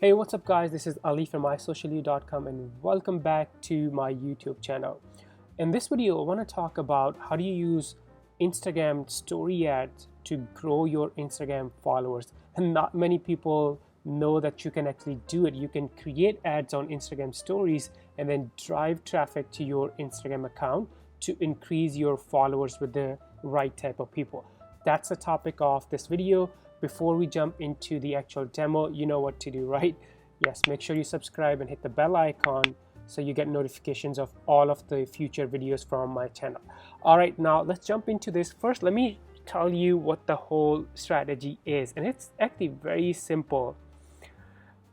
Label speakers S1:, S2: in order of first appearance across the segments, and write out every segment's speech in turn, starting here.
S1: Hey, what's up guys? This is Ali from isocialyou.com and welcome back to my YouTube channel. In this video, I want to talk about how do you use Instagram story ads to grow your Instagram followers. And not many people know that you can actually do it. You can create ads on Instagram stories and then drive traffic to your Instagram account to increase your followers with the right type of people. That's the topic of this video. Before we jump into the actual demo, you know what to do, right? Yes, make sure you subscribe and hit the bell icon so you get notifications of all of the future videos from my channel. All right, now let's jump into this. First, let me tell you what the whole strategy is, and it's actually very simple.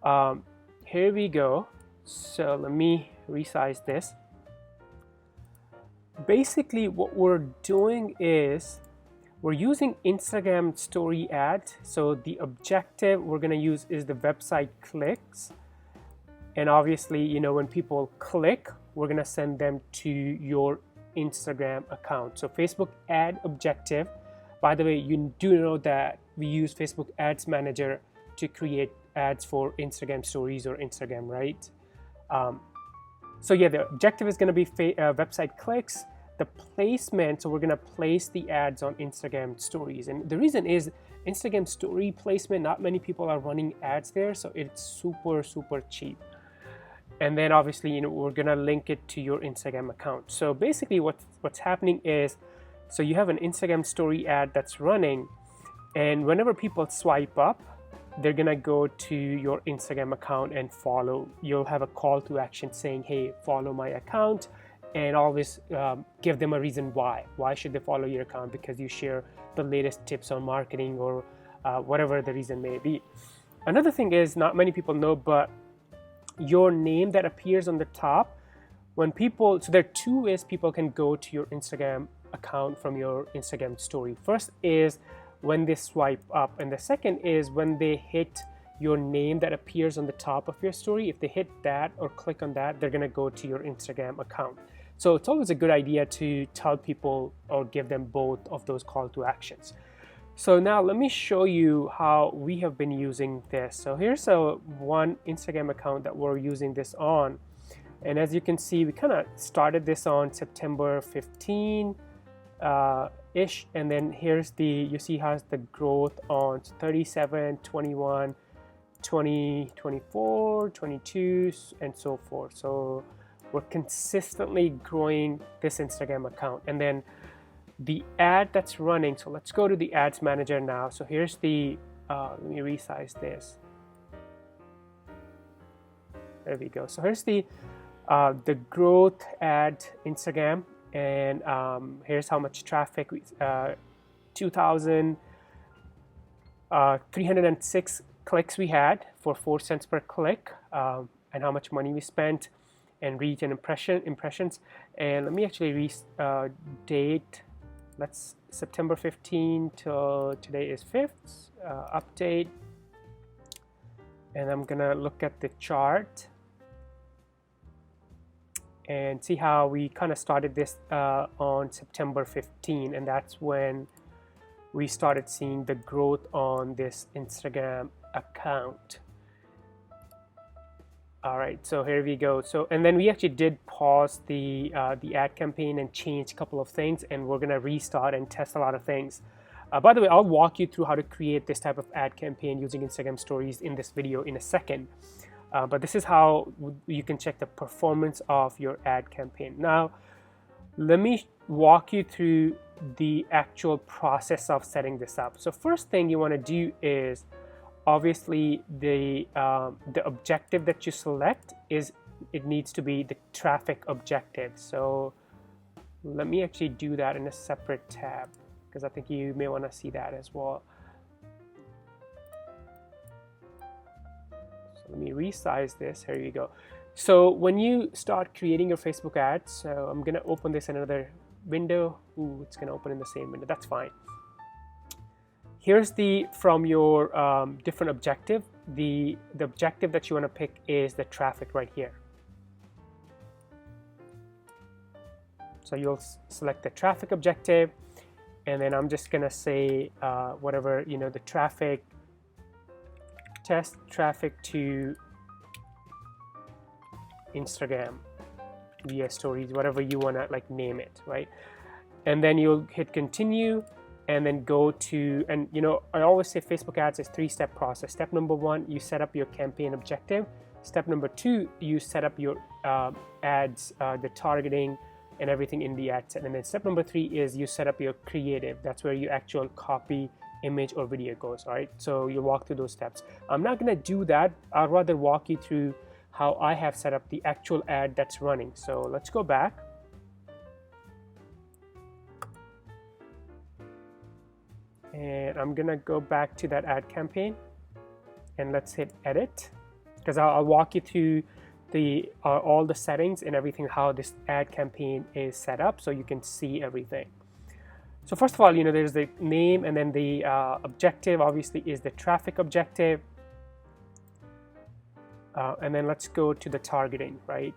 S1: Here we go. So let me resize this. Basically, what we're doing is we're using Instagram story ads. So the objective we're going to use is the website clicks. And obviously, you know, when people click, we're going to send them to your Instagram account. So Facebook ad objective, by the way, you do know that we use Facebook Ads Manager to create ads for Instagram stories or Instagram, right? So yeah, the objective is going to be website clicks. The placement, so we're going to place the ads on Instagram stories, and the reason is Instagram story placement, not many people are running ads there, so it's super cheap. And then obviously, you know, we're going to link it to your Instagram account. So basically what's happening is, so you have an Instagram story ad that's running, and whenever people swipe up, they're gonna go to your Instagram account and follow. You'll have a call to action saying, hey, follow my account, and always give them a reason why. Why should they follow your account? Because you share the latest tips on marketing or whatever the reason may be. Another thing is, not many people know, but your name that appears on the top, when people, so there are two ways people can go to your Instagram account from your Instagram story. First is when they swipe up, and the second is when they hit your name that appears on the top of your story. If they hit that or click on that, they're gonna go to your Instagram account. So it's always a good idea to tell people or give them both of those call to actions. So now let me show you how we have been using this. So here's one Instagram account that we're using this on. And as you can see, we kind of started this on September 15 ish, and then here's you see how the growth on 37, 21, 20, 24, 22, and so forth. So we're consistently growing this Instagram account. And then the ad that's running, so let's go to the ads manager now. So here's the let me resize this. There we go. So here's the growth ad Instagram, and here's how much traffic, 2,306 clicks we had for 4 cents per click, and how much money we spent, and reach and impressions. And let me actually date. Let's September 15 till today is 5th, update. And I'm gonna look at the chart and see how we kind of started this on September 15, and that's when we started seeing the growth on this Instagram account. All right, so here we go. So, and then we actually did pause the ad campaign and change a couple of things, and we're gonna restart and test a lot of things. By the way, I'll walk you through how to create this type of ad campaign using Instagram stories in this video in a second. But this is how you can check the performance of your ad campaign. Now, let me walk you through the actual process of setting this up. So first thing you want to do is, obviously, the objective that you select is, it needs to be the traffic objective. So let me actually do that in a separate tab, because I think you may want to see that as well. Let me resize this. Here you go. So when you start creating your Facebook ads, so I'm gonna open this in another window. Ooh, it's gonna open in the same window. That's fine. Here's from your different objective. The objective that you want to pick is the traffic right here. So you'll select the traffic objective, and then I'm just gonna say whatever, you know, the traffic test traffic to Instagram via stories, whatever you want to like name it, right? And then you'll hit continue and then go to, and you know, I always say Facebook ads is 3-step process. Step number 1, you set up your campaign objective. Step number 2, you set up your ads, the targeting and everything in the ad set. And then step number 3 is you set up your creative. That's where your actual copy, image or video goes. All right, so you walk through those steps. I'm not gonna do that. I'd rather walk you through how I have set up the actual ad that's running. So let's go back. And I'm gonna go back to that ad campaign and let's hit edit, because I'll walk you through the all the settings and everything, how this ad campaign is set up so you can see everything. So first of all, you know, there's the name, and then the objective obviously is the traffic objective. And then let's go to the targeting, right?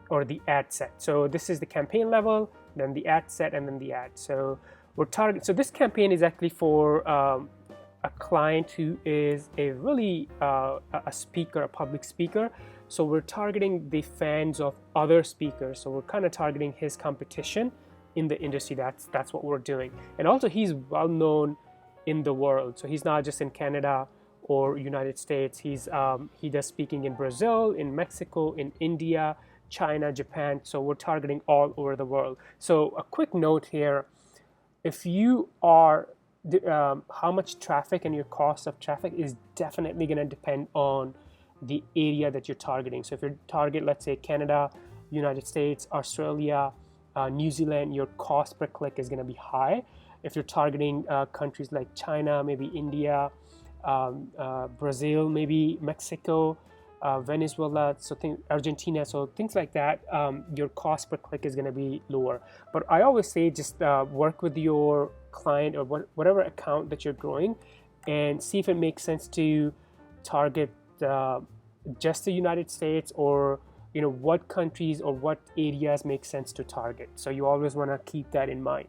S1: Or the ad set. So this is the campaign level, then the ad set, and then the ad. So we're targeting. So this campaign is actually for a client who is a really a speaker, a public speaker. So we're targeting the fans of other speakers. So we're kind of targeting his competition in the industry. That's what we're doing. And also he's well known in the world. So he's not just in Canada or United States. He does speaking in Brazil, in Mexico, in India, China, Japan. So we're targeting all over the world. So a quick note here, if you are how much traffic and your cost of traffic is definitely going to depend on the area that you're targeting. So if you target, let's say, Canada, United States, Australia, New Zealand, your cost per click is going to be high. If you're targeting countries like China, maybe India, Brazil, maybe Mexico, Venezuela, Argentina, so things like that, your cost per click is going to be lower. But I always say just work with your client or whatever account that you're growing and see if it makes sense to target just the United States, or you know, what countries or what areas make sense to target. So you always want to keep that in mind.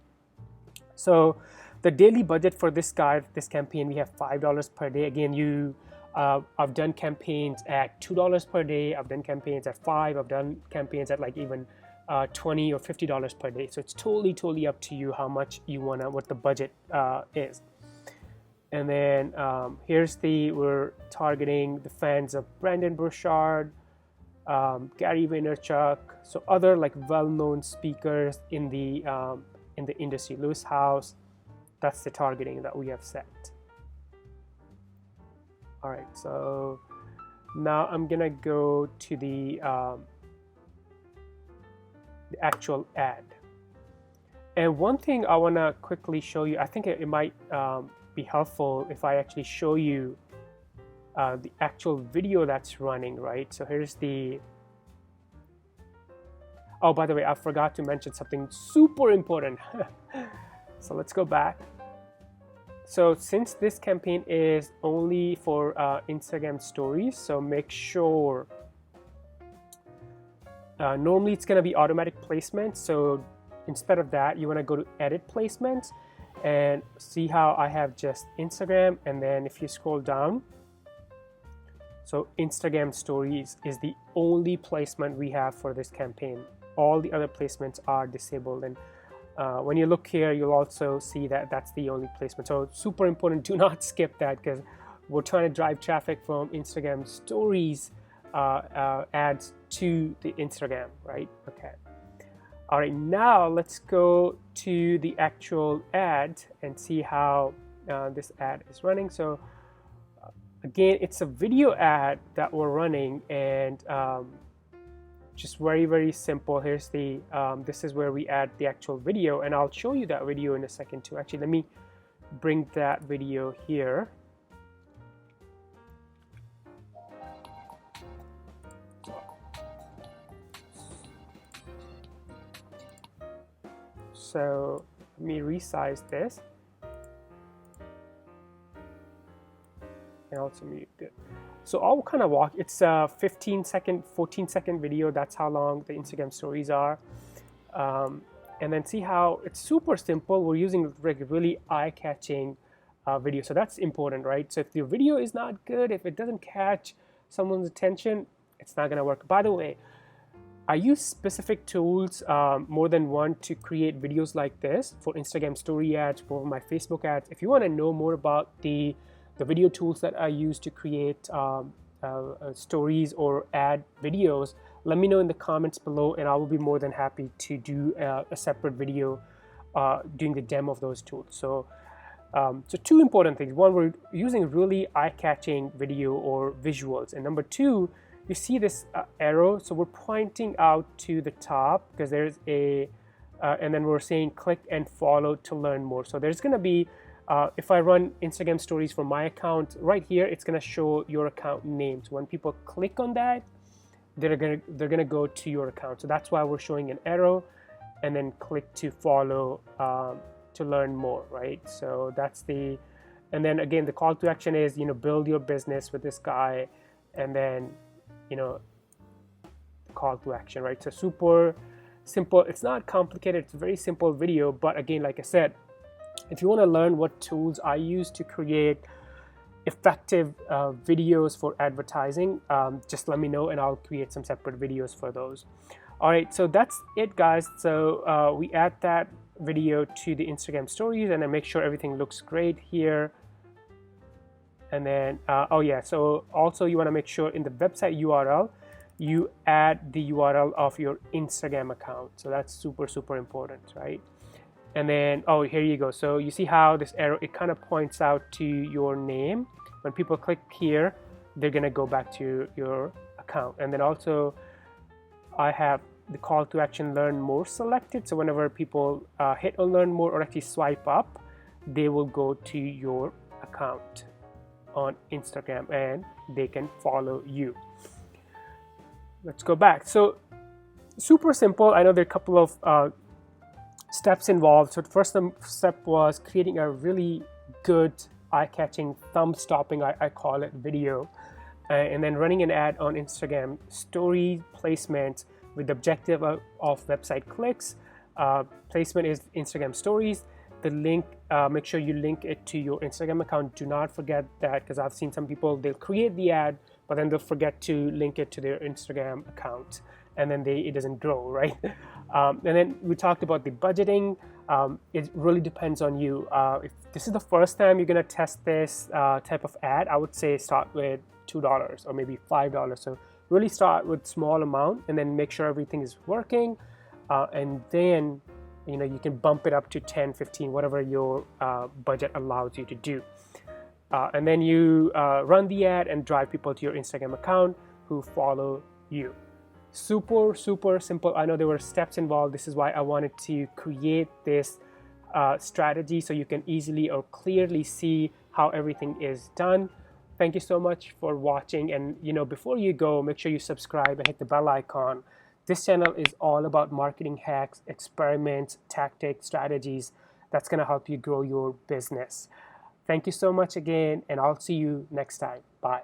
S1: So the daily budget for this campaign, we have $5 per day. Again, I've done campaigns at $2 per day. I've done campaigns at $5. I've done campaigns at like even $20 or $50 per day. So it's totally up to you how much you wanna, what the budget is. And then we're targeting the fans of Brandon Burchard, Gary Vaynerchuk, so other like well-known speakers in the industry. Lewis House. That's the targeting that we have set. All right, so now I'm gonna go to the actual ad. And one thing I wanna quickly show you, I think it might be helpful if I actually show you the actual video that's running, right? So here's the, oh, by the way, I forgot to mention something super important. So let's go back. So since this campaign is only for Instagram stories, so make sure, normally it's gonna be automatic placement. So instead of that, you wanna go to edit placements and see how I have just Instagram. And then if you scroll down, so Instagram stories is the only placement we have for this campaign. All the other placements are disabled. And when you look here, you'll also see that that's the only placement. So super important, do not skip that, because we're trying to drive traffic from Instagram stories ads to the Instagram, right? Okay. All right, now let's go to the actual ad and see how this ad is running. So again, it's a video ad that we're running, and just very simple. Here's the this is where we add the actual video, and I'll show you that video in a second too. Actually, let me bring that video here. So let me resize this and also mute it. So I'll kind of walk, it's a 15-second, 14-second video. That's how long the Instagram stories are. And then see how it's super simple. We're using really eye-catching video. So that's important, right? So if your video is not good, if it doesn't catch someone's attention, it's not going to work. By the way, I use specific tools, more than one, to create videos like this for Instagram story ads, for my Facebook ads. If you want to know more about the video tools that I use to create stories or ad videos, let me know in the comments below, and I will be more than happy to do a separate video doing the demo of those tools. So two important things. One, we're using really eye-catching video or visuals, and number two, you see this arrow, so we're pointing out to the top because there's a and then we're saying click and follow to learn more. So there's going to be if I run Instagram stories for my account, right here it's going to show your account name. So when people click on that, they're gonna go to your account. So that's why we're showing an arrow and then click to follow to learn more, right? So that's the, and then again the call to action is, build your business with this guy, and then call to action, right? So super simple. It's not complicated. It's a very simple video. But again, like I said, if you want to learn what tools I use to create effective videos for advertising, just let me know and I'll create some separate videos for those. All right, so that's it, guys. So we add that video to the Instagram stories, and then make sure everything looks great here. And then, oh yeah, so also you want to make sure in the website URL, you add the URL of your Instagram account. So that's super important, right? And then, oh, here you go. So you see how this arrow, it kind of points out to your name. When people click here, they're going to go back to your account. And then also, I have the call to action learn more selected. So whenever people hit on learn more or actually swipe up, they will go to your account on Instagram and they can follow you. Let's go back. So super simple. I know there are a couple of steps involved. So the first step was creating a really good eye-catching, thumb-stopping, I call it, video, and then running an ad on Instagram story placement with the objective of website clicks. Placement is Instagram stories. The link, make sure you link it to your Instagram account. Do not forget that, because I've seen some people, they'll create the ad, but then they'll forget to link it to their Instagram account, and then it doesn't grow, right? And then we talked about the budgeting. It really depends on you. If this is the first time you're gonna test this type of ad, I would say start with $2 or maybe $5. So really start with small amount, and then make sure everything is working, and then you can bump it up to 10, 15, whatever your budget allows you to do. And then you run the ad and drive people to your Instagram account who follow you. Super simple. I know there were steps involved. This is why I wanted to create this strategy so you can easily or clearly see how everything is done. Thank you so much for watching, and before you go, make sure you subscribe and hit the bell icon. This channel is all about marketing hacks, experiments, tactics, strategies that's going to help you grow your business. Thank you so much again, and I'll see you next time. Bye.